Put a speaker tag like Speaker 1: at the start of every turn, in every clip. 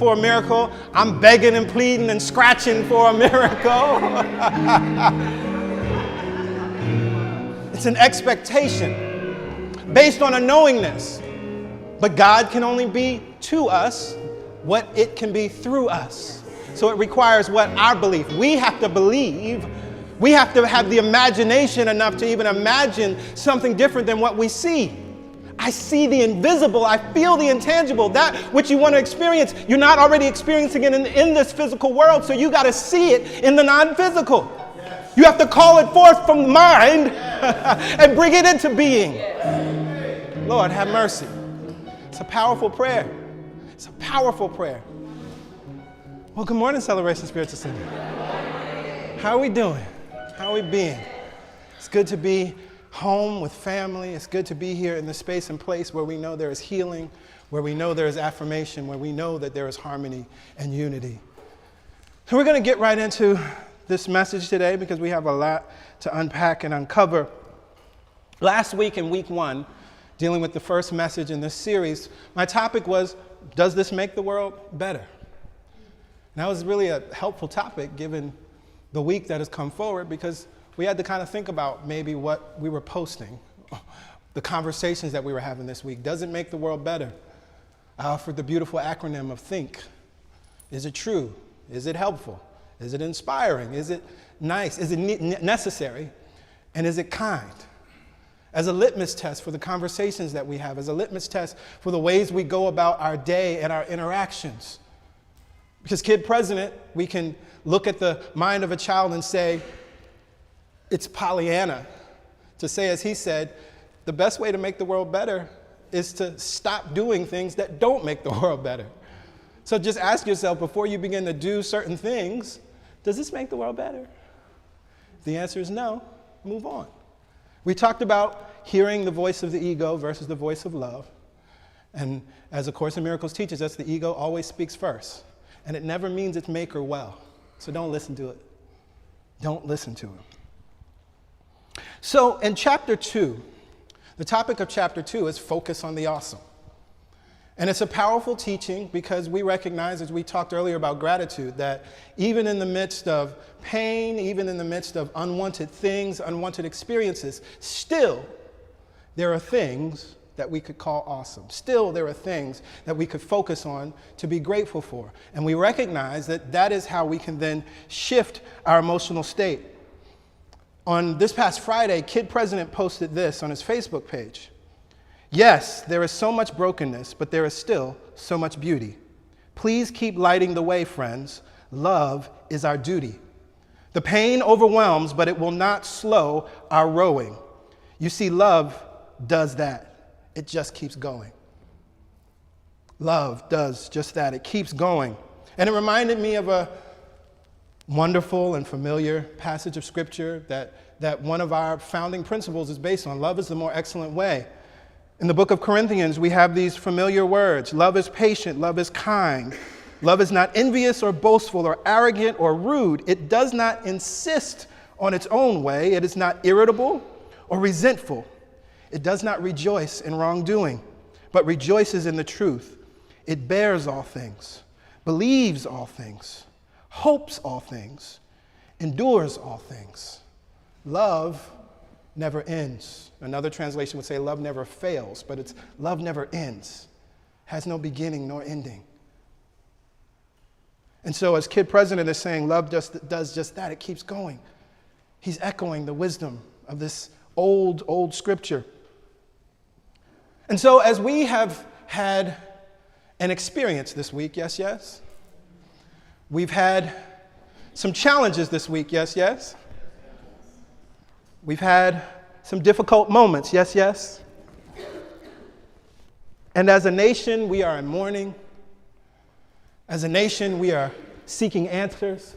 Speaker 1: for a miracle. I'm begging and pleading and scratching for a miracle. It's an expectation based on a knowingness. But God can only be to us what it can be through us. So it requires what? Our belief. We have to believe. We have to have the imagination enough to even imagine something different than what we see. I see the invisible. I feel the intangible. That which you want to experience, you're not already experiencing it in this physical world, so you got to see it in the non-physical. Yes. You have to call it forth from the mind and bring it into being. Yes. Lord, have mercy. It's a powerful prayer. It's a powerful prayer. Well, good morning, Celebration Spiritual Center. How are we doing? How are we being? It's good to be home with family. It's good to be here in the space and place where we know there is healing, where we know there is affirmation, where we know that there is harmony and unity. So we're going to get right into this message today because we have a lot to unpack and uncover. Last week in week 1, dealing with the first message in this series, my topic was, does this make the world better? And that was really a helpful topic given the week that has come forward, because we had to kind of think about maybe what we were posting, the conversations that we were having this week. Does it make the world better? I offered the beautiful acronym of THINK. Is it true? Is it helpful? Is it inspiring? Is it nice? Is it necessary? And is it kind? As a litmus test for the conversations that we have, as a litmus test for the ways we go about our day and our interactions. Because Kid President, we can look at the mind of a child and say, it's Pollyanna. To say, as he said, the best way to make the world better is to stop doing things that don't make the world better. So just ask yourself before you begin to do certain things, does this make the world better? If the answer is no, move on. We talked about hearing the voice of the ego versus the voice of love. And as A Course in Miracles teaches us, the ego always speaks first. And it never means its maker well. So don't listen to it. Don't listen to it. So in chapter 2, the topic of chapter 2 is focus on the awesome. And it's a powerful teaching because we recognize, as we talked earlier about gratitude, that even in the midst of pain, even in the midst of unwanted things, unwanted experiences, still there are things that we could call awesome. Still, there are things that we could focus on to be grateful for. And we recognize that that is how we can then shift our emotional state. On this past Friday, Kid President posted this on his Facebook page. Yes, there is so much brokenness, but there is still so much beauty. Please keep lighting the way, friends. Love is our duty. The pain overwhelms, but it will not slow our rowing. You see, love does that. It just keeps going. Love does just that. It keeps going. And it reminded me of a wonderful and familiar passage of scripture that one of our founding principles is based on. Love is the more excellent way. In the book of Corinthians, we have these familiar words. Love is patient. Love is kind. Love is not envious or boastful or arrogant or rude. It does not insist on its own way. It is not irritable or resentful. It does not rejoice in wrongdoing, but rejoices in the truth. It bears all things, believes all things, hopes all things, endures all things. Love never ends. Another translation would say love never fails, but it's love never ends, has no beginning nor ending. And so as Kid President is saying, love just does just that. It keeps going. He's echoing the wisdom of this old scripture. And so as we have had an experience this week, yes, we've had some challenges this week, yes. We've had some difficult moments, yes. And as a nation, we are in mourning. As a nation, we are seeking answers.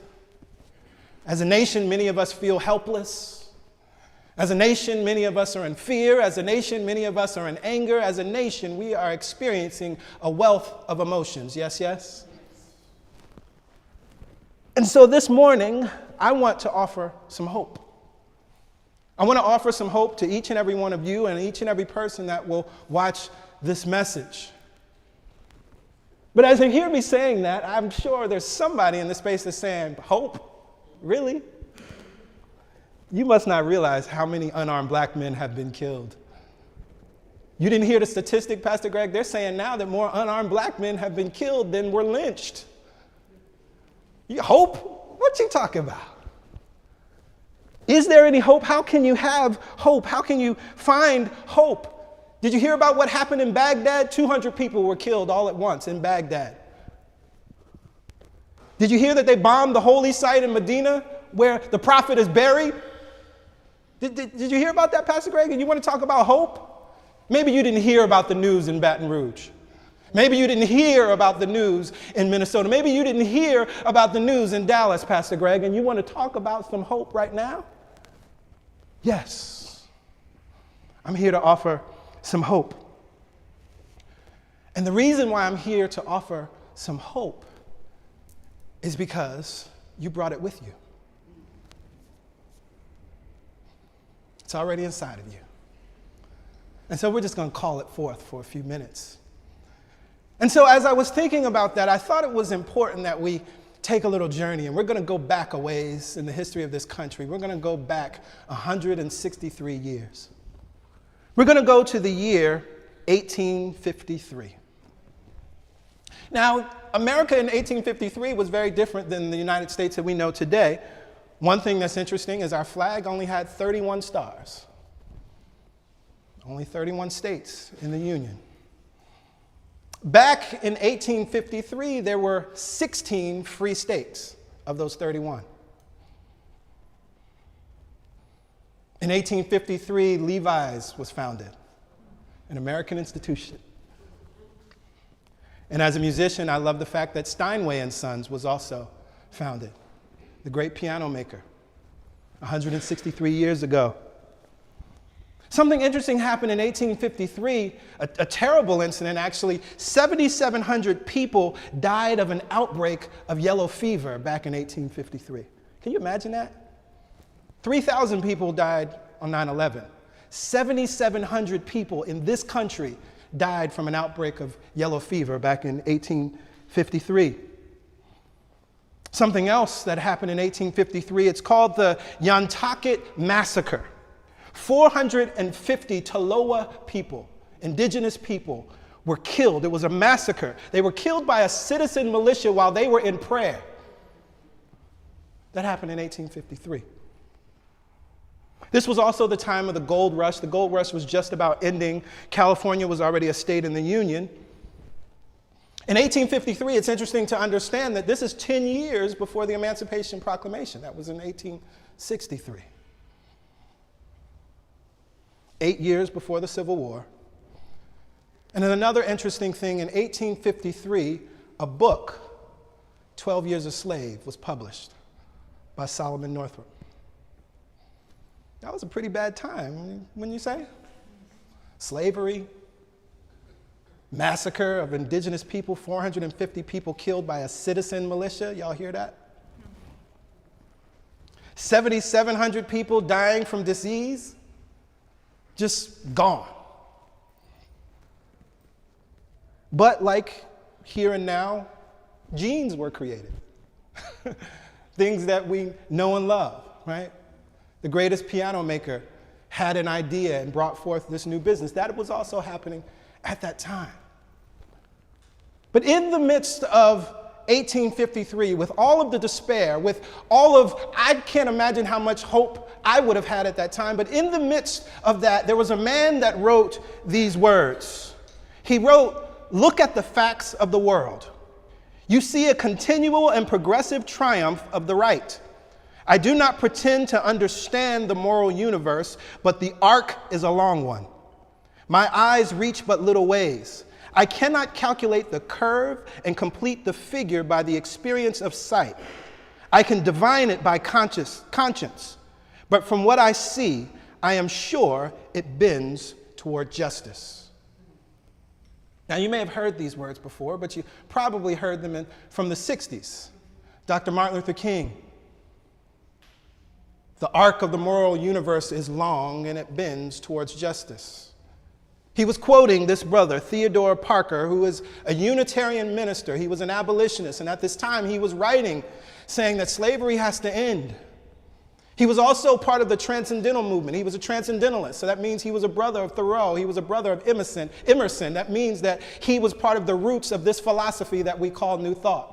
Speaker 1: As a nation, many of us feel helpless. As a nation, many of us are in fear. As a nation, many of us are in anger. As a nation, we are experiencing a wealth of emotions. Yes. And so this morning, I want to offer some hope. I want to offer some hope to each and every one of you and each and every person that will watch this message. But as you hear me saying that, I'm sure there's somebody in the space that's saying, hope? Really? You must not realize how many unarmed black men have been killed. You didn't hear the statistic, Pastor Greg? They're saying now that more unarmed black men have been killed than were lynched. You hope? What you talking about? Is there any hope? How can you have hope? How can you find hope? Did you hear about what happened in Baghdad? 200 people were killed all at once in Baghdad. Did you hear that they bombed the holy site in Medina where the prophet is buried? Did you hear about that, Pastor Greg? And you want to talk about hope? Maybe you didn't hear about the news in Baton Rouge. Maybe you didn't hear about the news in Minnesota. Maybe you didn't hear about the news in Dallas, Pastor Greg, and you want to talk about some hope right now? Yes. I'm here to offer some hope. And the reason why I'm here to offer some hope is because you brought it with you. It's already inside of you. And so we're just going to call it forth for a few minutes. And so as I was thinking about that, I thought it was important that we take a little journey, and we're going to go back a ways in the history of this country. We're going to go back 163 years. We're going to go to the year 1853. Now, America in 1853 was very different than the United States that we know today. One thing that's interesting is our flag only had 31 stars. Only 31 states in the Union. Back in 1853, there were 16 free states of those 31. In 1853, Levi's was founded, an American institution. And as a musician, I love the fact that Steinway and Sons was also founded, the great piano maker, 163 years ago. Something interesting happened in 1853, a terrible incident actually. 7,700 people died of an outbreak of yellow fever back in 1853. Can you imagine that? 3,000 people died on 9/11. 7,700 people in this country died from an outbreak of yellow fever back in 1853. Something else that happened in 1853, it's called the Yantaket Massacre. 450 Tolowa people, indigenous people, were killed. It was a massacre. They were killed by a citizen militia while they were in prayer. That happened in 1853. This was also the time of the gold rush. The gold rush was just about ending. California was already a state in the Union. In 1853, it's interesting to understand that this is 10 years before the Emancipation Proclamation. That was in 1863. 8 years before the Civil War. And then another interesting thing, in 1853, a book, 12 Years a Slave, was published by Solomon Northup. That was a pretty bad time, wouldn't you say? Slavery, massacre of indigenous people, 450 people killed by a citizen militia. Y'all hear that? 7,700 people dying from disease, just gone. But like here and now, genes were created. Things that we know and love, right? The greatest piano maker had an idea and brought forth this new business. That was also happening at that time. But in the midst of 1853, with all of the despair, with all of, I can't imagine how much hope I would have had at that time, but in the midst of that, there was a man that wrote these words. He wrote, "Look at the facts of the world. You see a continual and progressive triumph of the right. I do not pretend to understand the moral universe, but the arc is a long one. My eyes reach but little ways. I cannot calculate the curve and complete the figure by the experience of sight. I can divine it by conscience, but from what I see, I am sure it bends toward justice." Now, you may have heard these words before, but you probably heard them from the 60s. Dr. Martin Luther King. The arc of the moral universe is long and it bends towards justice. He was quoting this brother, Theodore Parker, who was a Unitarian minister. He was an abolitionist, and at this time he was writing, saying that slavery has to end. He was also part of the Transcendental movement. He was a Transcendentalist, so that means he was a brother of Thoreau. He was a brother of Emerson. That means that he was part of the roots of this philosophy that we call New Thought.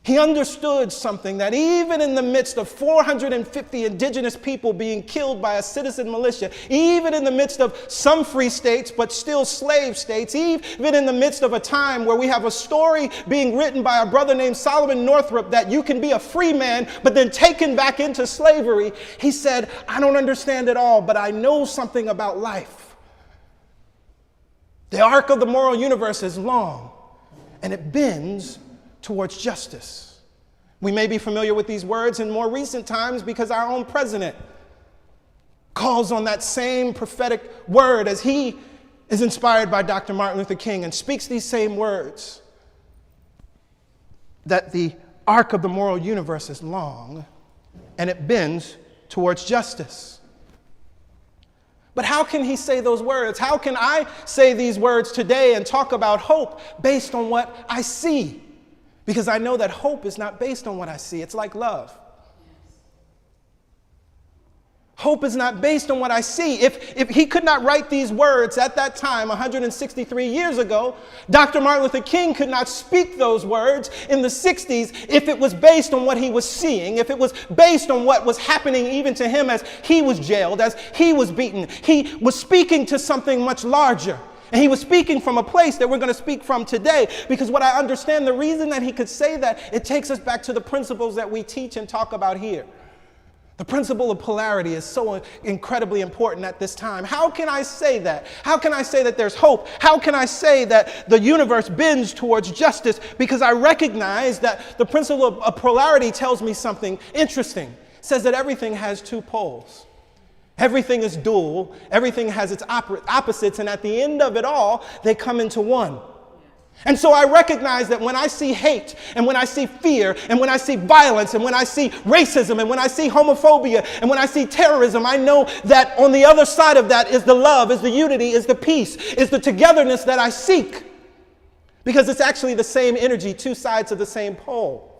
Speaker 1: He understood something, that even in the midst of 450 indigenous people being killed by a citizen militia, even in the midst of some free states but still slave states, even in the midst of a time where we have a story being written by a brother named Solomon Northrop that you can be a free man but then taken back into slavery, he said, I don't understand it all, but I know something about life. The arc of the moral universe is long, and it bends towards justice. We may be familiar with these words in more recent times because our own president calls on that same prophetic word as he is inspired by Dr. Martin Luther King and speaks these same words, that the arc of the moral universe is long and it bends towards justice. But how can he say those words? How can I say these words today and talk about hope based on what I see? Because I know that hope is not based on what I see. It's like love. Hope is not based on what I see. If he could not write these words at that time, 163 years ago, Dr. Martin Luther King could not speak those words in the 60s if it was based on what he was seeing, if it was based on what was happening even to him as he was jailed, as he was beaten. He was speaking to something much larger. And he was speaking from a place that we're going to speak from today, because what I understand, the reason that he could say that, it takes us back to the principles that we teach and talk about here. The principle of polarity is so incredibly important at this time. How can I say that? How can I say that there's hope? How can I say that the universe bends towards justice? Because I recognize that the principle of polarity tells me something interesting. It says that everything has two poles. Everything is dual, everything has its opposites, and at the end of it all, they come into one. And so I recognize that when I see hate, and when I see fear, and when I see violence, and when I see racism, and when I see homophobia, and when I see terrorism, I know that on the other side of that is the love, is the unity, is the peace, is the togetherness that I seek. Because it's actually the same energy, two sides of the same pole.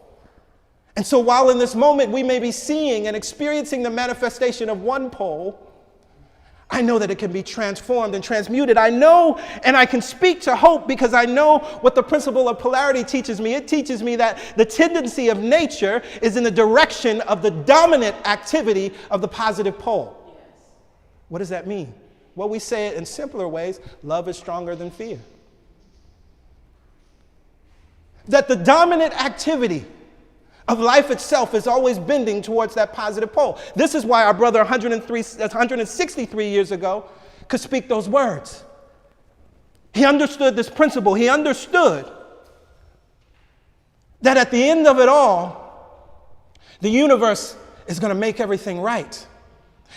Speaker 1: And so while in this moment we may be seeing and experiencing the manifestation of one pole, I know that it can be transformed and transmuted. I know, and I can speak to hope because I know what the principle of polarity teaches me. It teaches me that the tendency of nature is in the direction of the dominant activity of the positive pole. Yes. What does that mean? Well, we say it in simpler ways. Love is stronger than fear. That the dominant activity of life itself is always bending towards that positive pole. This is why our brother 163 years ago could speak those words. He understood this principle. He understood that at the end of it all, the universe is going to make everything right.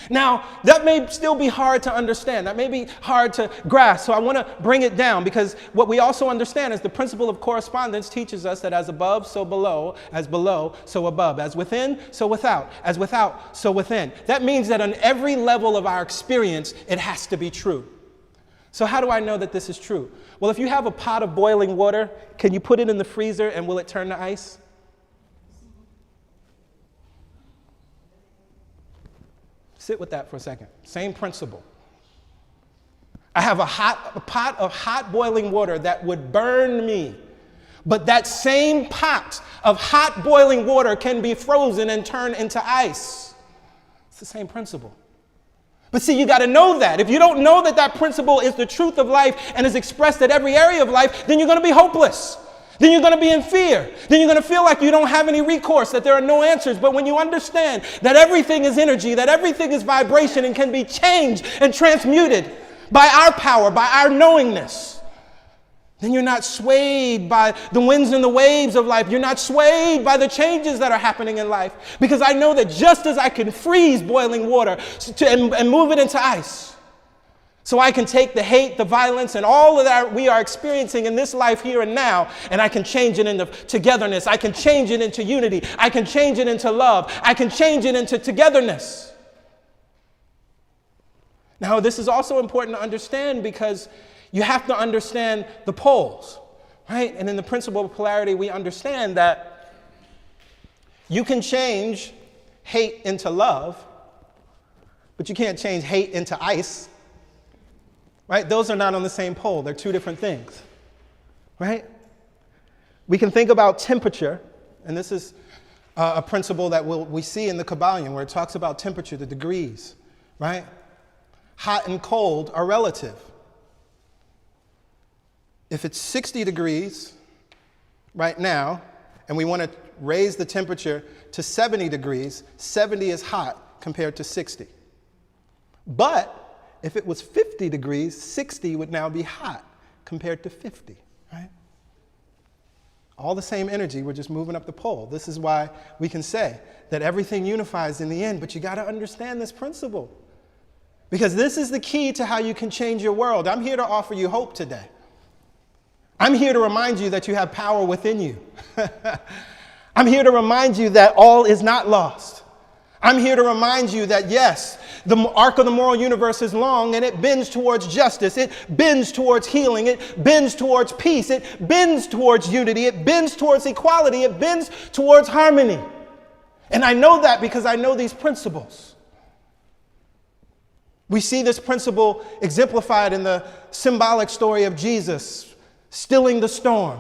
Speaker 1: Now, that may still be hard to understand. That may be hard to grasp. So I want to bring it down, because what we also understand is the principle of correspondence teaches us that as above, so below, as below, so above, as within, so without, as without, so within. That means that on every level of our experience, it has to be true. So how do I know that this is true? Well, if you have a pot of boiling water, can you put it in the freezer and will it turn to ice? Sit with that for a second. Same principle. I have a pot of hot boiling water that would burn me. But that same pot of hot boiling water can be frozen and turned into ice. It's the same principle. But see, you got to know that. If you don't know that that principle is the truth of life and is expressed at every area of life, then you're going to be hopeless. Then you're going to be in fear. Then you're going to feel like you don't have any recourse, that there are no answers. But when you understand that everything is energy, that everything is vibration and can be changed and transmuted by our power, by our knowingness, then you're not swayed by the winds and the waves of life. You're not swayed by the changes that are happening in life. Because I know that just as I can freeze boiling water and move it into ice, so I can take the hate, the violence, and all of that we are experiencing in this life here and now, and I can change it into togetherness. I can change it into unity. I can change it into love. I can change it into togetherness. Now, this is also important to understand because you have to understand the poles, right? And in the principle of polarity, we understand that you can change hate into love, but you can't change hate into ice, right? Those are not on the same pole. They're two different things, right? We can think about temperature, and this is a principle that we see in the Kabbalion where it talks about temperature, the degrees, right? Hot and cold are relative. If it's 60 degrees right now, and we want to raise the temperature to 70 degrees, 70 is hot compared to 60. But if it was 50 degrees, 60 would now be hot compared to 50, right? All the same energy, we're just moving up the pole. This is why we can say that everything unifies in the end, but you got to understand this principle. Because this is the key to how you can change your world. I'm here to offer you hope today. I'm here to remind you that you have power within you. I'm here to remind you that all is not lost. I'm here to remind you that, yes, the arc of the moral universe is long and it bends towards justice. It bends towards healing. It bends towards peace. It bends towards unity. It bends towards equality. It bends towards harmony. And I know that because I know these principles. We see this principle exemplified in the symbolic story of Jesus stilling the storm.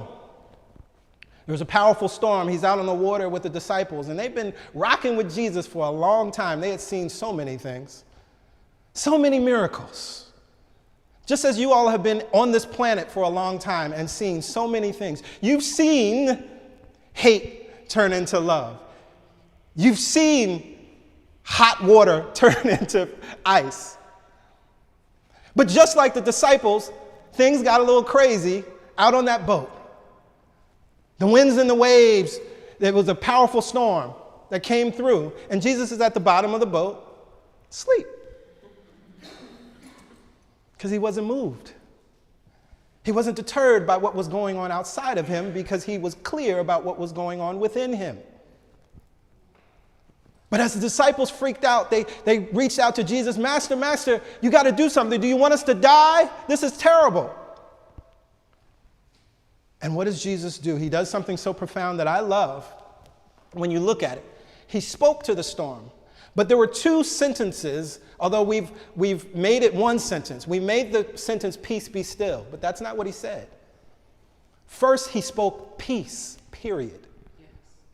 Speaker 1: There was a powerful storm. He's out on the water with the disciples, and they've been rocking with Jesus for a long time. They had seen so many things, so many miracles. Just as you all have been on this planet for a long time and seen so many things. You've seen hate turn into love. You've seen hot water turn into ice. But just like the disciples, things got a little crazy out on that boat. The winds and the waves, there was a powerful storm that came through, and Jesus is at the bottom of the boat, asleep. Because he wasn't moved. He wasn't deterred by what was going on outside of him because he was clear about what was going on within him. But as the disciples freaked out, they reached out to Jesus, Master, Master, you got to do something. Do you want us to die? This is terrible. And what does Jesus do? He does something so profound that I love when you look at it. He spoke to the storm. But there were two sentences, although we've made it one sentence. We made the sentence, peace be still, but that's not what he said. First, he spoke peace, period. Yes.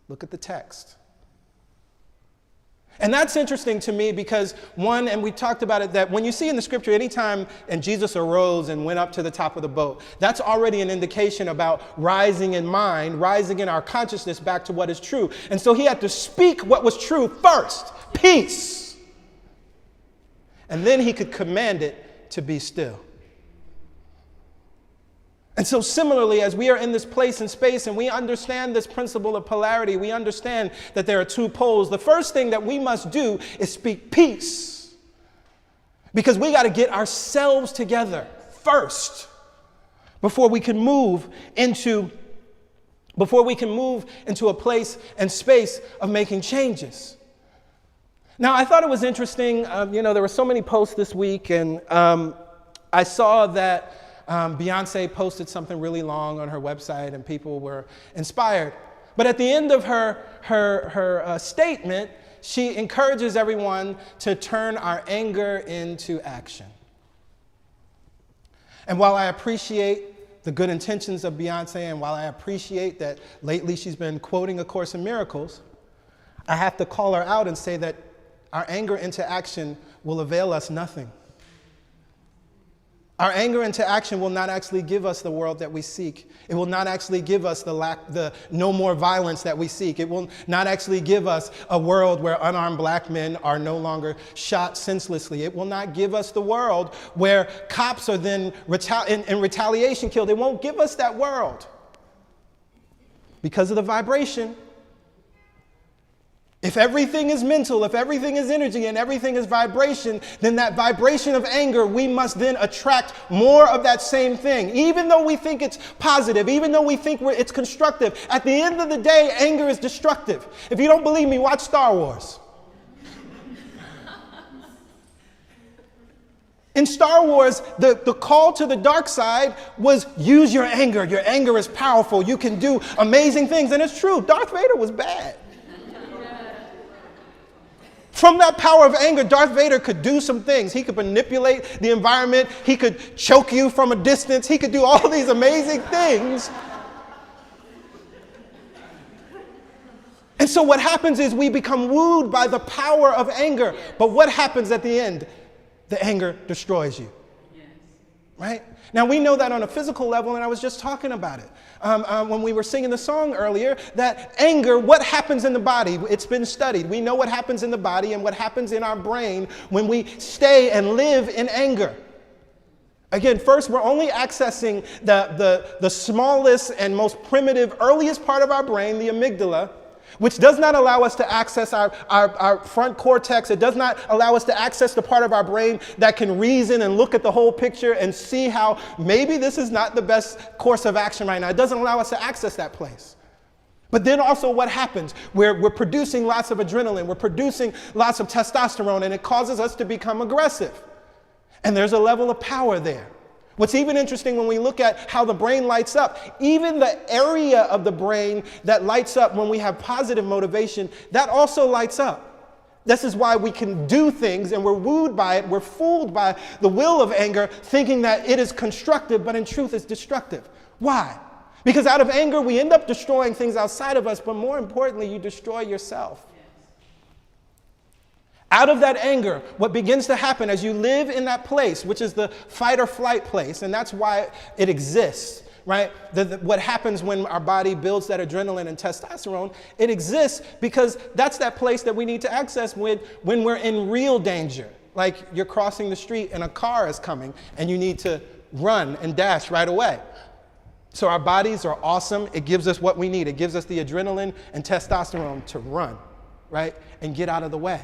Speaker 1: Look at the text. And that's interesting to me because, one, and we talked about it, that when you see in the scripture, anytime and Jesus arose and went up to the top of the boat, that's already an indication about rising in mind, rising in our consciousness back to what is true. And so he had to speak what was true first, peace. And then he could command it to be still. And so similarly, as we are in this place and space and we understand this principle of polarity, we understand that there are two poles. The first thing that we must do is speak peace. Because we got to get ourselves together first before we can move into a place and space of making changes. Now, I thought it was interesting, there were so many posts this week, and I saw that Beyonce posted something really long on her website and people were inspired. But at the end of her statement, she encourages everyone to turn our anger into action. And while I appreciate the good intentions of Beyonce, and while I appreciate that lately she's been quoting A Course in Miracles, I have to call her out and say that our anger into action will avail us nothing. Our anger into action will not actually give us the world that we seek. It will not actually give us the no more violence that we seek. It will not actually give us a world where unarmed black men are no longer shot senselessly. It will not give us the world where cops are then in retaliation killed. It won't give us that world because of the vibration. If everything is mental, if everything is energy and everything is vibration, then that vibration of anger, we must then attract more of that same thing. Even though we think it's positive, even though we think it's constructive, at the end of the day, anger is destructive. If you don't believe me, watch Star Wars. In Star Wars, the call to the dark side was use your anger. Your anger is powerful. You can do amazing things. And it's true, Darth Vader was bad. From that power of anger, Darth Vader could do some things. He could manipulate the environment. He could choke you from a distance. He could do all these amazing things. And so what happens is we become wooed by the power of anger. But what happens at the end? The anger destroys you. Yes. Right? Now, we know that on a physical level, and I was just talking about it when we were singing the song earlier, that anger, what happens in the body? It's been studied. We know what happens in the body and what happens in our brain when we stay and live in anger. Again, first, we're only accessing the smallest and most primitive, earliest part of our brain, the amygdala, which does not allow us to access our front cortex. It does not allow us to access the part of our brain that can reason and look at the whole picture and see how maybe this is not the best course of action right now. It doesn't allow us to access that place. But then also what happens? We're producing lots of adrenaline. We're producing lots of testosterone, and it causes us to become aggressive. And there's a level of power there. What's even interesting when we look at how the brain lights up, even the area of the brain that lights up when we have positive motivation, that also lights up. This is why we can do things and we're wooed by it. We're fooled by the will of anger, thinking that it is constructive, but in truth it's destructive. Why? Because out of anger, we end up destroying things outside of us, but more importantly, you destroy yourself. Out of that anger, what begins to happen as you live in that place, which is the fight or flight place, and that's why it exists, right? What happens when our body builds that adrenaline and testosterone, it exists because that's that place that we need to access when we're in real danger. Like you're crossing the street and a car is coming and you need to run and dash right away. So our bodies are awesome. It gives us what we need. It gives us the adrenaline and testosterone to run, right? And get out of the way.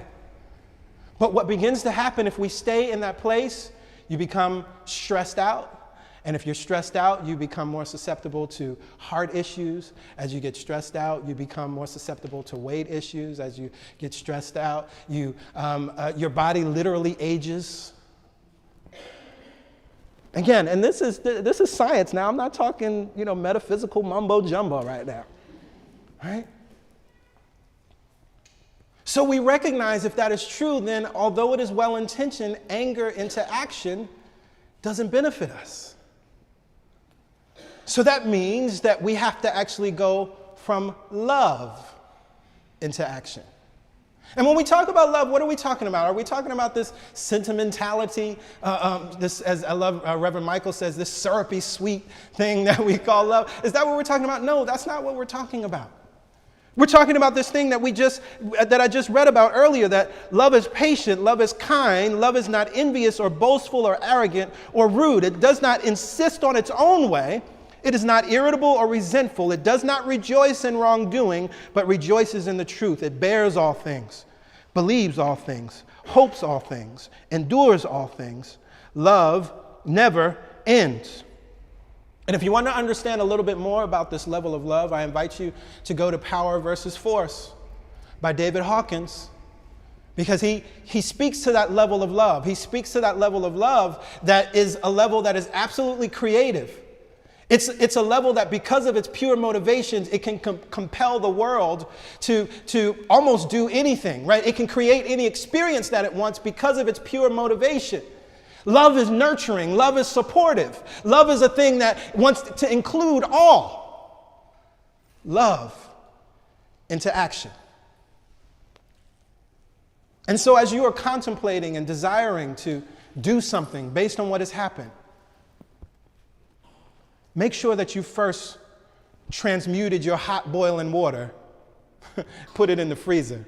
Speaker 1: But what begins to happen if we stay in that place, you become stressed out. And if you're stressed out, you become more susceptible to heart issues. As you get stressed out, you become more susceptible to weight issues. As you get stressed out, your body literally ages. Again, and this is science now. I'm not talking, metaphysical mumbo jumbo right now, right? So we recognize if that is true, then although it is well-intentioned, anger into action doesn't benefit us. So that means that we have to actually go from love into action. And when we talk about love, what are we talking about? Are we talking about this sentimentality, this, as I love Reverend Michael says, this syrupy sweet thing that we call love? Is that what we're talking about? No, that's not what we're talking about. We're talking about this thing that I just read about earlier, that love is patient, love is kind, love is not envious or boastful or arrogant or rude. It does not insist on its own way. It is not irritable or resentful. It does not rejoice in wrongdoing, but rejoices in the truth. It bears all things, believes all things, hopes all things, endures all things. Love never ends. And if you want to understand a little bit more about this level of love, I invite you to go to Power versus Force by David Hawkins, because he speaks to that level of love. He speaks to that level of love that is a level that is absolutely creative. It's a level that because of its pure motivations, it can compel the world to almost do anything, right? It can create any experience that it wants because of its pure motivation. Love is nurturing. Love is supportive. Love is a thing that wants to include all. Love into action. And so as you are contemplating and desiring to do something based on what has happened, make sure that you first transmuted your hot boiling water, put it in the freezer.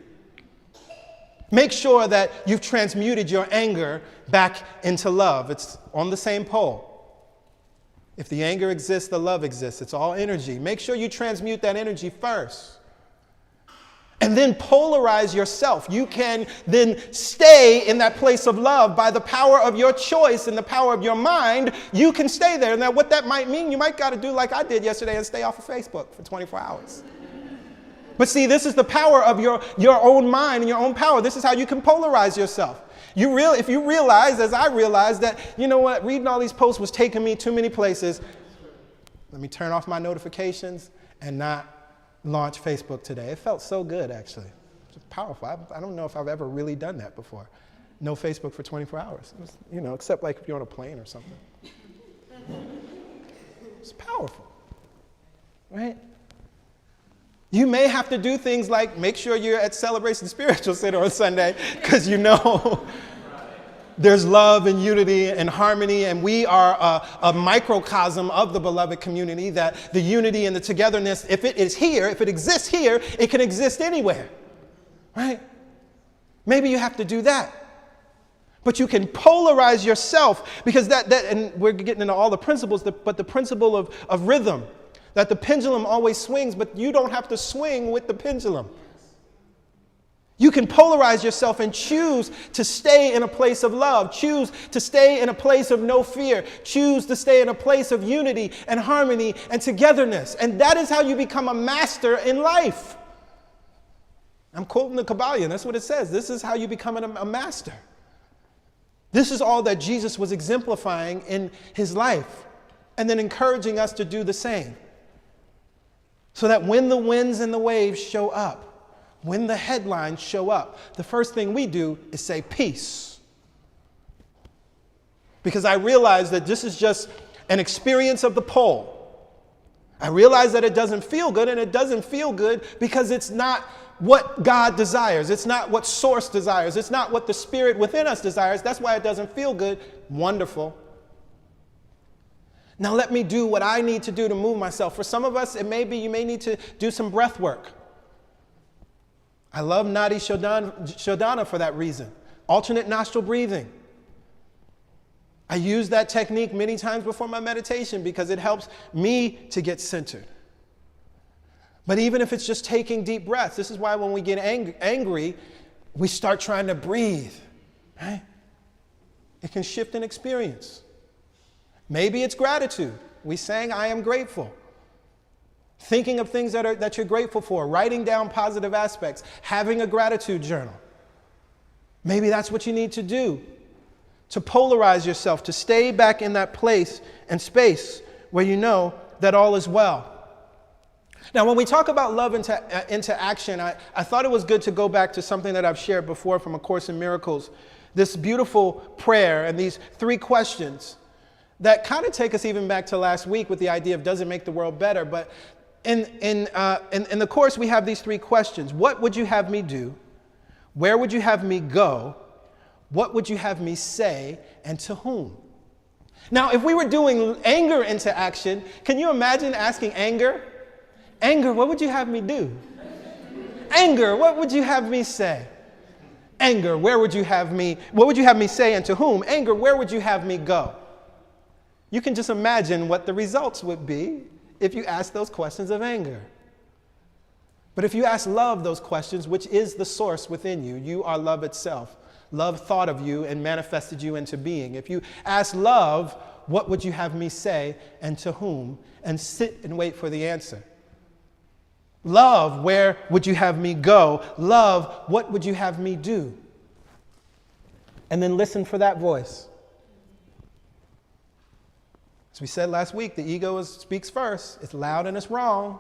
Speaker 1: Make sure that you've transmuted your anger back into love. It's on the same pole. If the anger exists, the love exists. It's all energy. Make sure you transmute that energy first. And then polarize yourself. You can then stay in that place of love by the power of your choice and the power of your mind. You can stay there. Now, what that might mean, you might got to do like I did yesterday and stay off of Facebook for 24 hours. But see, this is the power of your own mind and your own power. This is how you can polarize yourself. If you realize, as I realized, that, you know what, reading all these posts was taking me too many places, let me turn off my notifications and not launch Facebook today. It felt so good, actually. It was powerful. I don't know if I've ever really done that before. No Facebook for 24 hours. It was, except like if you're on a plane or something. It's powerful, right? You may have to do things like make sure you're at Celebration Spiritual Center on Sunday, because there's love and unity and harmony, and we are a microcosm of the beloved community, that the unity and the togetherness, if it exists here, it can exist anywhere, right? Maybe you have to do that. But you can polarize yourself, because and we're getting into all the principles, but the principle of rhythm, that the pendulum always swings, but you don't have to swing with the pendulum. You can polarize yourself and choose to stay in a place of love, choose to stay in a place of no fear, choose to stay in a place of unity and harmony and togetherness. And that is how you become a master in life. I'm quoting the Kabbalion. That's what it says. This is how you become a master. This is all that Jesus was exemplifying in his life, and then encouraging us to do the same. So that when the winds and the waves show up, when the headlines show up, the first thing we do is say peace. Because I realize that this is just an experience of the pole. I realize that it doesn't feel good, and it doesn't feel good because it's not what God desires. It's not what Source desires. It's not what the Spirit within us desires. That's why it doesn't feel good. Wonderful. Now let me do what I need to do to move myself. For some of us, it may be you may need to do some breath work. I love Nadi Shodhana for that reason. Alternate nostril breathing. I use that technique many times before my meditation because it helps me to get centered. But even if it's just taking deep breaths, this is why when we get angry, we start trying to breathe, right? It can shift an experience. Maybe it's gratitude. We sang, I am grateful. Thinking of things that you're grateful for, writing down positive aspects, having a gratitude journal. Maybe that's what you need to do to polarize yourself, to stay back in that place and space where you know that all is well. Now, when we talk about love into action, I thought it was good to go back to something that I've shared before from A Course in Miracles, this beautiful prayer and these 3 questions that kind of take us even back to last week with the idea of does it make the world better? But in the Course, we have these 3 questions. What would you have me do? Where would you have me go? What would you have me say? And to whom? Now, if we were doing anger into action, can you imagine asking anger? Anger, what would you have me do? Anger, what would you have me say? Anger, what would you have me say and to whom? Anger, where would you have me go? You can just imagine what the results would be if you ask those questions of anger. But if you ask love those questions, which is the source within you, you are love itself. Love thought of you and manifested you into being. If you ask love, what would you have me say and to whom? And sit and wait for the answer. Love, where would you have me go? Love, what would you have me do? And then listen for that voice. As we said last week, the ego speaks first. It's loud and it's wrong.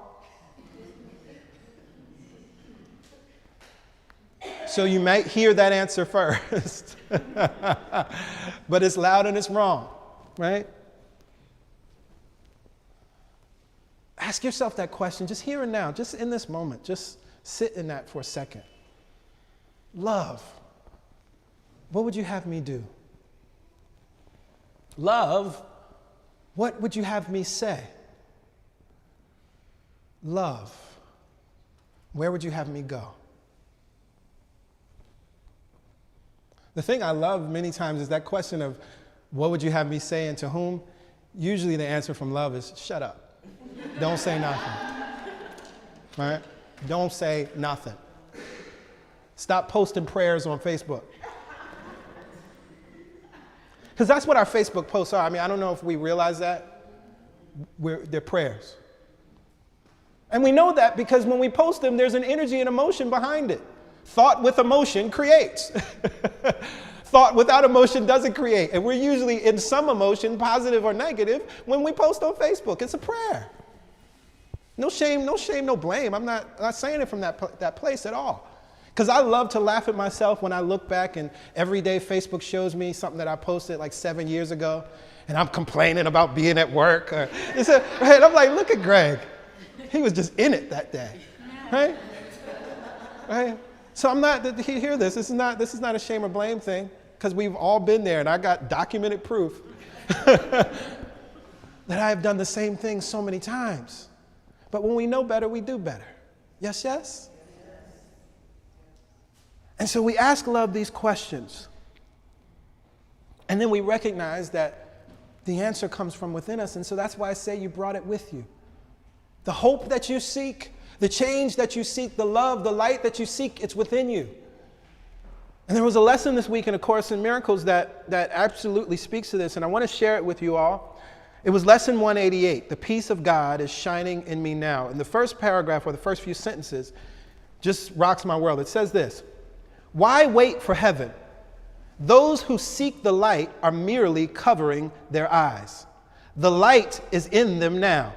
Speaker 1: So you might hear that answer first. But it's loud and it's wrong, right? Ask yourself that question just here and now, just in this moment. Just sit in that for a second. Love, what would you have me do? Love, what would you have me say? Love, where would you have me go? The thing I love many times is that question of what would you have me say and to whom? Usually the answer from love is shut up. Don't say nothing. Right? Don't say nothing. Stop posting prayers on Facebook. Because that's what our Facebook posts are. I mean, I don't know if we realize that. They're prayers. And we know that because when we post them, there's an energy and emotion behind it. Thought with emotion creates. Thought without emotion doesn't create. And we're usually in some emotion, positive or negative, when we post on Facebook. It's a prayer. No shame, no blame. I'm not saying it from that place at all. Because I love to laugh at myself when I look back and every day Facebook shows me something that I posted like 7 years ago, and I'm complaining about being at work. And I'm like, look at Greg. He was just in it that day. Right? Right? So I'm not, hear this, this is not a shame or blame thing, because we've all been there, and I got documented proof that I have done the same thing so many times. But when we know better, we do better. Yes, yes? And so we ask love these questions, and then we recognize that the answer comes from within us, and so that's why I say you brought it with you. The hope that you seek, the change that you seek, the love, the light that you seek, it's within you. And there was a lesson this week in A Course in Miracles that absolutely speaks to this, and I want to share it with you all. It was lesson 188, the peace of God is shining in me now. And the first paragraph, or the first few sentences, just rocks my world. It says this: why wait for heaven? Those who seek the light are merely covering their eyes. The light is in them now.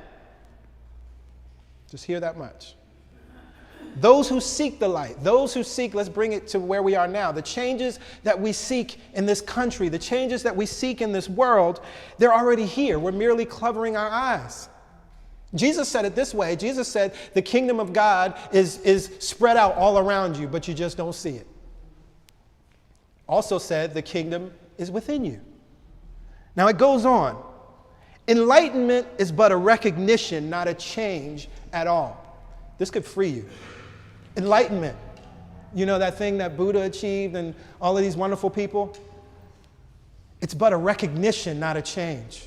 Speaker 1: Just hear that much. Those who seek the light, those who seek, let's bring it to where we are now. The changes that we seek in this country, the changes that we seek in this world, they're already here. We're merely covering our eyes. Jesus said it this way. Jesus said the kingdom of God is spread out all around you, but you just don't see it. Also said the kingdom is within you. Now it goes on. Enlightenment is but a recognition, not a change at all. This could free you. Enlightenment. You know that thing that Buddha achieved and all of these wonderful people? It's but a recognition, not a change.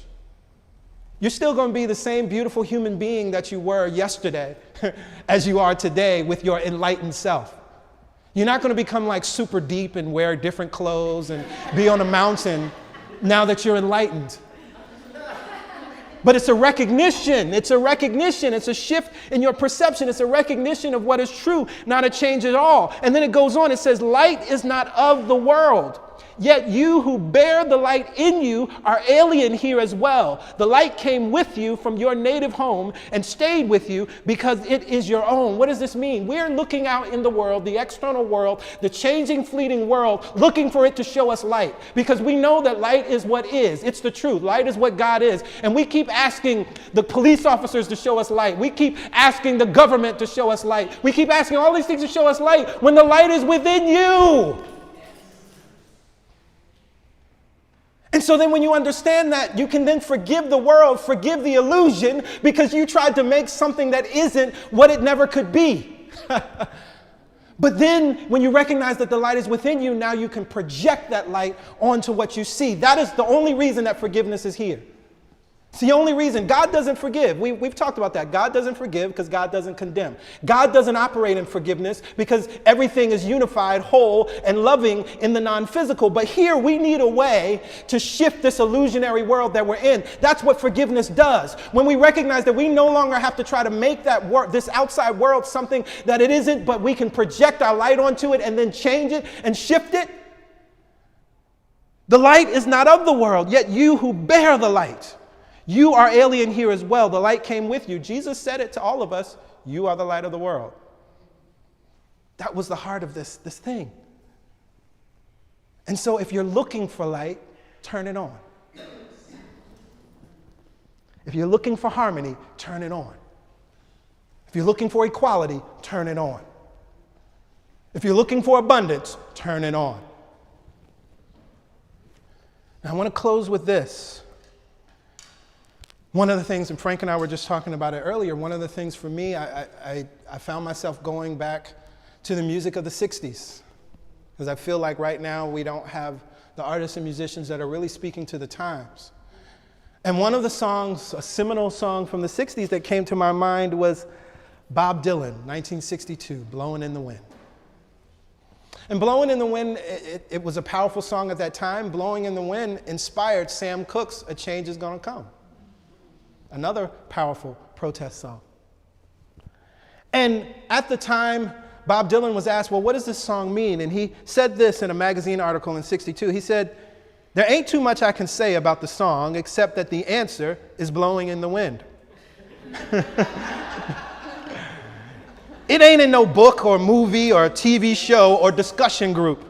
Speaker 1: You're still going to be the same beautiful human being that you were yesterday as you are today with your enlightened self. You're not going to become like super deep and wear different clothes and be on a mountain now that you're enlightened. But it's a recognition. It's a recognition. It's a shift in your perception. It's a recognition of what is true, not a change at all. And then it goes on. It says, light is not of the world. Yet you who bear the light in you are alien here as well. The light came with you from your native home and stayed with you because it is your own. What does this mean? We're looking out in the world, the external world, the changing, fleeting world, looking for it to show us light. Because we know that light is what is. It's the truth. Light is what God is. And we keep asking the police officers to show us light. We keep asking the government to show us light. We keep asking all these things to show us light when the light is within you. And so then when you understand that, you can then forgive the world, forgive the illusion, because you tried to make something that isn't what it never could be. But then when you recognize that the light is within you, now you can project that light onto what you see. That is the only reason that forgiveness is here. It's the only reason. God doesn't forgive. We've talked about that. God doesn't forgive because God doesn't condemn. God doesn't operate in forgiveness because everything is unified, whole, and loving in the non-physical. But here we need a way to shift this illusionary world that we're in. That's what forgiveness does. When we recognize that we no longer have to try to make this outside world something that it isn't, but we can project our light onto it and then change it and shift it. The light is not of the world, yet you who bear the light, you are alien here as well. The light came with you. Jesus said it to all of us. You are the light of the world. That was the heart of this thing. And so if you're looking for light, turn it on. If you're looking for harmony, turn it on. If you're looking for equality, turn it on. If you're looking for abundance, turn it on. Now I want to close with this. One of the things, and Frank and I were just talking about it earlier, one of the things for me, I found myself going back to the music of the 60s. Because I feel like right now we don't have the artists and musicians that are really speaking to the times. And one of the songs, a seminal song from the 60s that came to my mind was Bob Dylan, 1962, Blowing in the Wind. And Blowing in the Wind, it was a powerful song at that time. Blowing in the Wind inspired Sam Cooke's A Change Is Gonna Come. Another powerful protest song. And at the time, Bob Dylan was asked, well, what does this song mean? And he said this in a magazine article in '62. He said, there ain't too much I can say about the song except that the answer is blowing in the wind. It ain't in no book or movie or TV show or discussion group.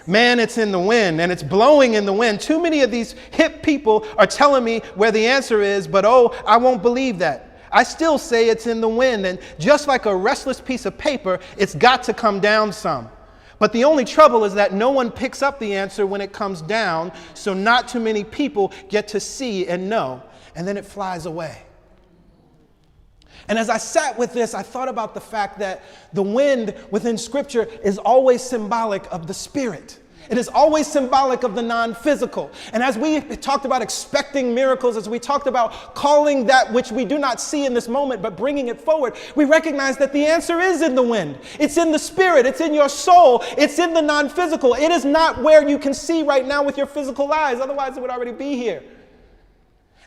Speaker 1: Man, it's in the wind, and it's blowing in the wind. Too many of these hip people are telling me where the answer is, but oh, I won't believe that. I still say it's in the wind, and just like a restless piece of paper, it's got to come down some. But the only trouble is that no one picks up the answer when it comes down, so not too many people get to see and know, and then it flies away. And as I sat with this, I thought about the fact that the wind within Scripture is always symbolic of the Spirit. It is always symbolic of the non-physical. And as we talked about expecting miracles, as we talked about calling that which we do not see in this moment, but bringing it forward, we recognize that the answer is in the wind. It's in the Spirit. It's in your soul. It's in the non-physical. It is not where you can see right now with your physical eyes. Otherwise, it would already be here.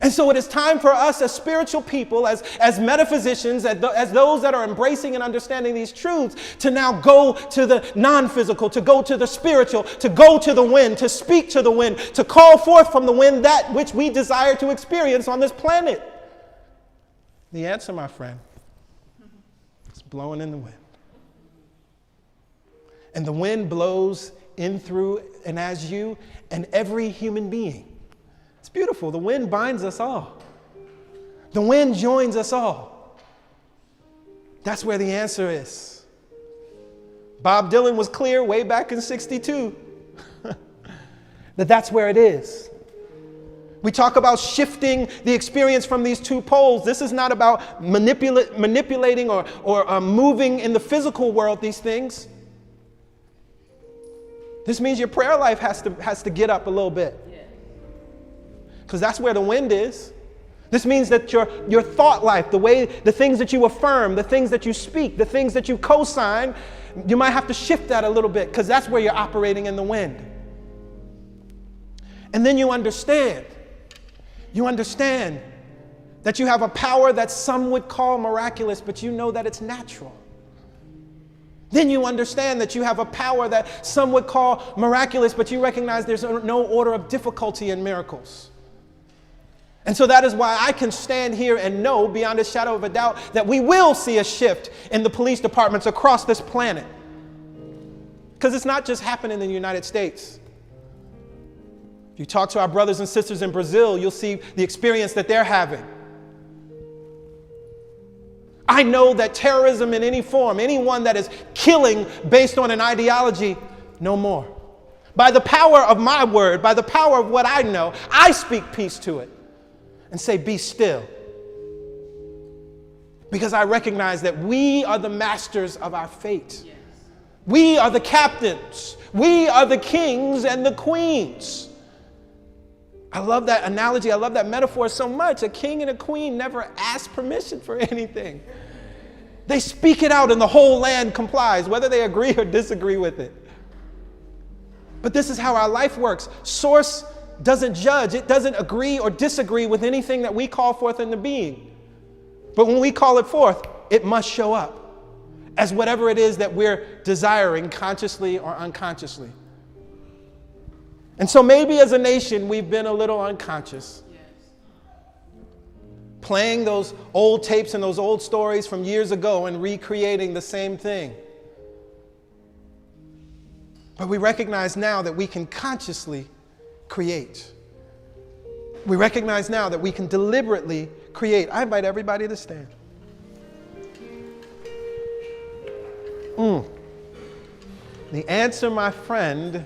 Speaker 1: And so it is time for us as spiritual people, as metaphysicians, as those that are embracing and understanding these truths, to now go to the non-physical, to go to the spiritual, to go to the wind, to speak to the wind, to call forth from the wind that which we desire to experience on this planet. The answer, my friend, is blowing in the wind. And the wind blows in, through, and as you and every human being. It's beautiful. The wind binds us all. The wind joins us all. That's where the answer is. Bob Dylan was clear way back in '62 that that's where it is. We talk about shifting the experience from these two poles. This is not about manipulating or moving in the physical world these things. This means your prayer life has to get up a little bit. Because that's where the wind is. This means that your thought life, the things that you affirm, the things that you speak, the things that you co-sign, you might have to shift that a little bit because that's where you're operating in the wind. And then you understand that you have a power that some would call miraculous, but you know that it's natural. Then you understand that you have a power that some would call miraculous, but you recognize there's no order of difficulty in miracles. And so that is why I can stand here and know beyond a shadow of a doubt that we will see a shift in the police departments across this planet. Because it's not just happening in the United States. If you talk to our brothers and sisters in Brazil, you'll see the experience that they're having. I know that terrorism in any form, anyone that is killing based on an ideology, no more. By the power of my word, by the power of what I know, I speak peace to it. And say, be still. Because I recognize that we are the masters of our fate. Yes. We are the captains. We are the kings and the queens. I love that analogy. I love that metaphor so much. A king and a queen never ask permission for anything. They speak it out and the whole land complies, whether they agree or disagree with it. But this is how our life works. Source doesn't judge. It doesn't agree or disagree with anything that we call forth in the being. But when we call it forth, it must show up as whatever it is that we're desiring, consciously or unconsciously. And so maybe as a nation, we've been a little unconscious. Yes. Playing those old tapes and those old stories from years ago and recreating the same thing. But we recognize now that we can consciously create. We recognize now that we can deliberately create. I invite everybody to stand. The answer, my friend,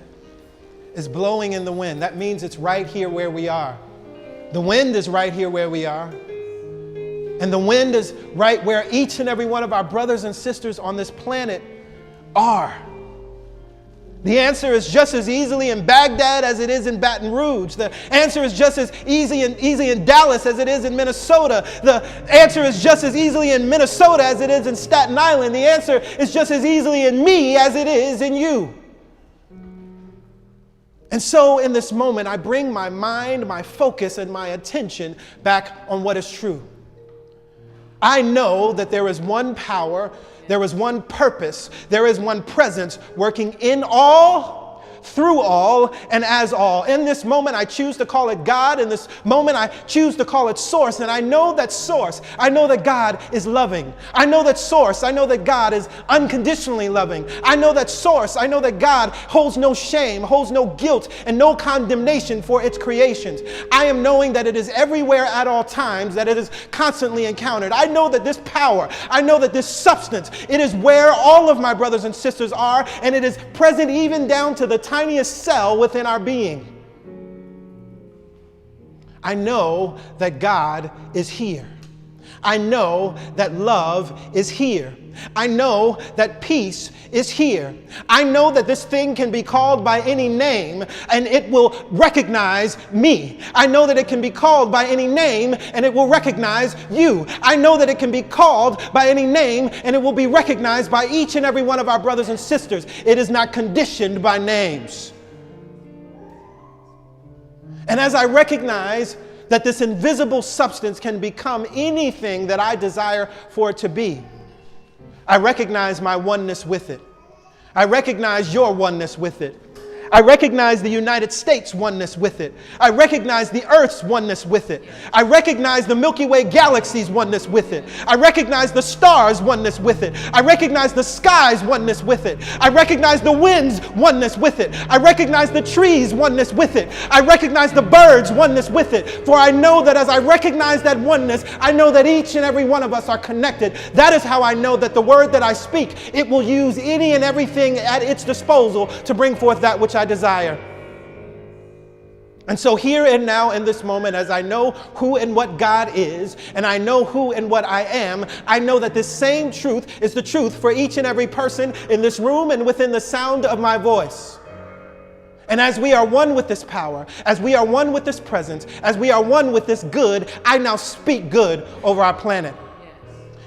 Speaker 1: is blowing in the wind. That means it's right here where we are. The wind is right here where we are. And the wind is right where each and every one of our brothers and sisters on this planet are. The answer is just as easily in Baghdad as it is in Baton Rouge. The answer is just as easy in Dallas as it is in Minnesota. The answer is just as easily in Minnesota as it is in Staten Island. The answer is just as easily in me as it is in you. And so in this moment, I bring my mind, my focus, and my attention back on what is true. I know that there is one power There is one purpose. There is one presence working in all, through all, and as all. In this moment, I choose to call it God. In this moment, I choose to call it source. And I know that source. I know that God is loving. I know that source. I know that God is unconditionally loving. I know that source. I know that God holds no shame, holds no guilt, and no condemnation for its creations. I am knowing that it is everywhere at all times, that it is constantly encountered. I know that this power, I know that this substance, it is where all of my brothers and sisters are, and it is present even down to the tiniest cell within our being. I know that God is here. I know that love is here. I know that peace is here. I know that this thing can be called by any name and it will recognize me. I know that it can be called by any name and it will recognize you. I know that it can be called by any name and it will be recognized by each and every one of our brothers and sisters. It is not conditioned by names. And as I recognize that this invisible substance can become anything that I desire for it to be, I recognize my oneness with it. I recognize your oneness with it. I recognize the United States' oneness with it. I recognize the Earth's oneness with it. I recognize the Milky Way galaxy's oneness with it. I recognize the stars' oneness with it. I recognize the sky's oneness with it. I recognize the wind's oneness with it. I recognize the trees' oneness with it. I recognize the birds' oneness with it. For I know that as I recognize that oneness, I know that each and every one of us are connected. That is how I know that the word that I speak, it will use any and everything at its disposal to bring forth that which I desire. And so here and now in this moment, as I know who and what God is, and I know who and what I am, I know that this same truth is the truth for each and every person in this room and within the sound of my voice. And as we are one with this power, as we are one with this presence, as we are one with this good, I now speak good over our planet.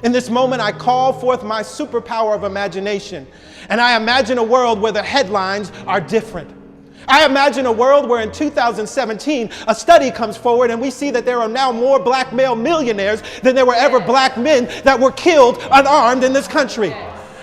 Speaker 1: In this moment, I call forth my superpower of imagination, and I imagine a world where the headlines are different. I imagine a world where in 2017, a study comes forward and we see that there are now more black male millionaires than there were ever black men that were killed unarmed in this country.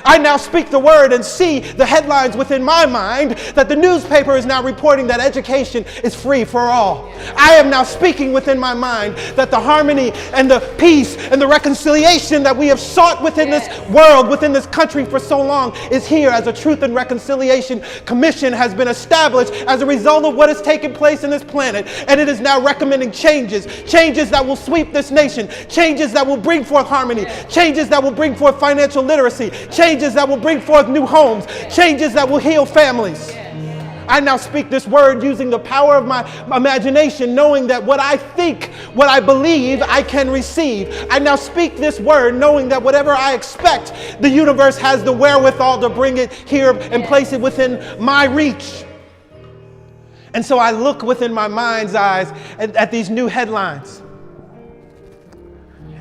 Speaker 1: I now speak the word and see the headlines within my mind that the newspaper is now reporting that education is free for all. I am now speaking within my mind that the harmony and the peace and the reconciliation that we have sought within this world, within this country for so long is here as a Truth and Reconciliation Commission has been established as a result of what has taken place in this planet. And it is now recommending changes that will sweep this nation, changes that will bring forth harmony, changes that will bring forth financial literacy, changes that will bring forth new homes, changes that will heal families. I now speak this word using the power of my imagination, knowing that what I think, what I believe, I can receive. I now speak this word knowing that whatever I expect, the universe has the wherewithal to bring it here and place it within my reach. And so I look within my mind's eyes at these new headlines.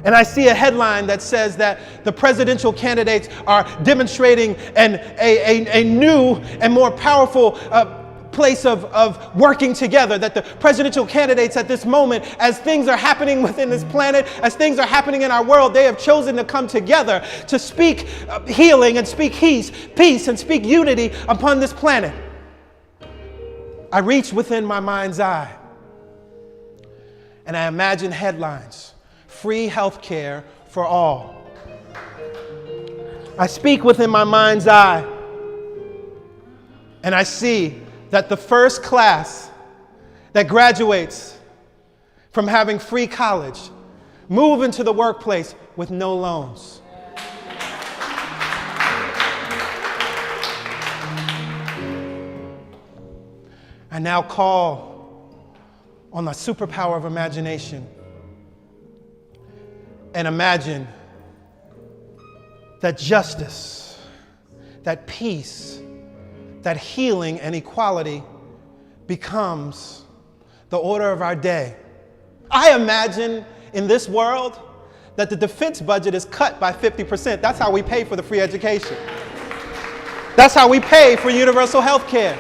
Speaker 1: And I see a headline that says that the presidential candidates are demonstrating a new and more powerful place of working together, that the presidential candidates at this moment, as things are happening within this planet, as things are happening in our world, they have chosen to come together to speak healing and speak peace and speak unity upon this planet. I reach within my mind's eye and I imagine headlines. Free health care for all. I speak within my mind's eye and I see that the first class that graduates from having free college move into the workplace with no loans. I now call on the superpower of imagination and imagine that justice, that peace, that healing and equality becomes the order of our day. I imagine in this world that the defense budget is cut by 50%. That's how we pay for the free education. That's how we pay for universal health care.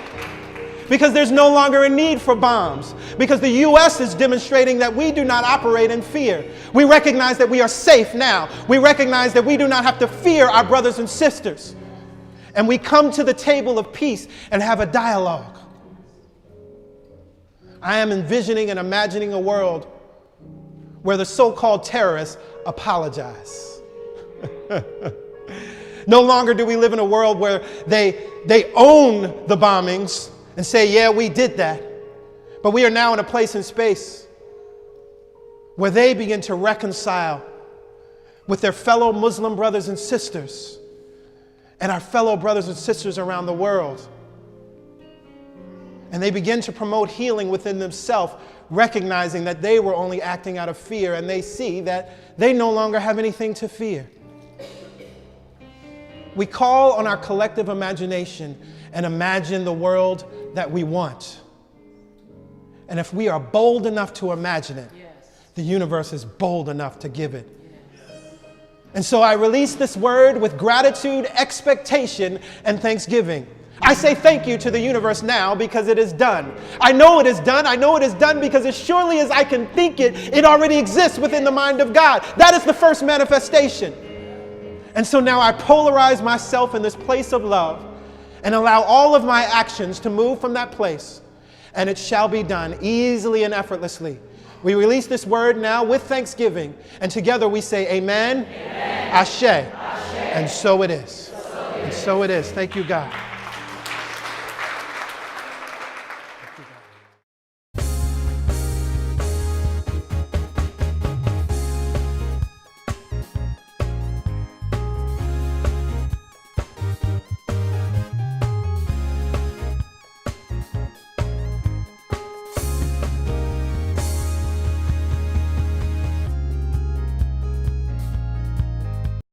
Speaker 1: because there's no longer a need for bombs, because the U.S. is demonstrating that we do not operate in fear. We recognize that we are safe now. We recognize that we do not have to fear our brothers and sisters. And we come to the table of peace and have a dialogue. I am envisioning and imagining a world where the so-called terrorists apologize. No longer do we live in a world where they own the bombings and say, yeah, we did that. But we are now in a place and space where they begin to reconcile with their fellow Muslim brothers and sisters and our fellow brothers and sisters around the world. And they begin to promote healing within themselves, recognizing that they were only acting out of fear, and they see that they no longer have anything to fear. We call on our collective imagination and imagine the world that we want. And if we are bold enough to imagine it, the universe is bold enough to give it. And so I release this word with gratitude, expectation, and thanksgiving. I say thank you to the universe now because it is done. I know it is done. I know it is done because as surely as I can think it, it already exists within the mind of God. That is the first manifestation. And so now I polarize myself in this place of love and allow all of my actions to move from that place. And it shall be done easily and effortlessly. We release this word now with thanksgiving. And together we say amen, amen. Ashe. And so it is. And so it is. Thank you, God.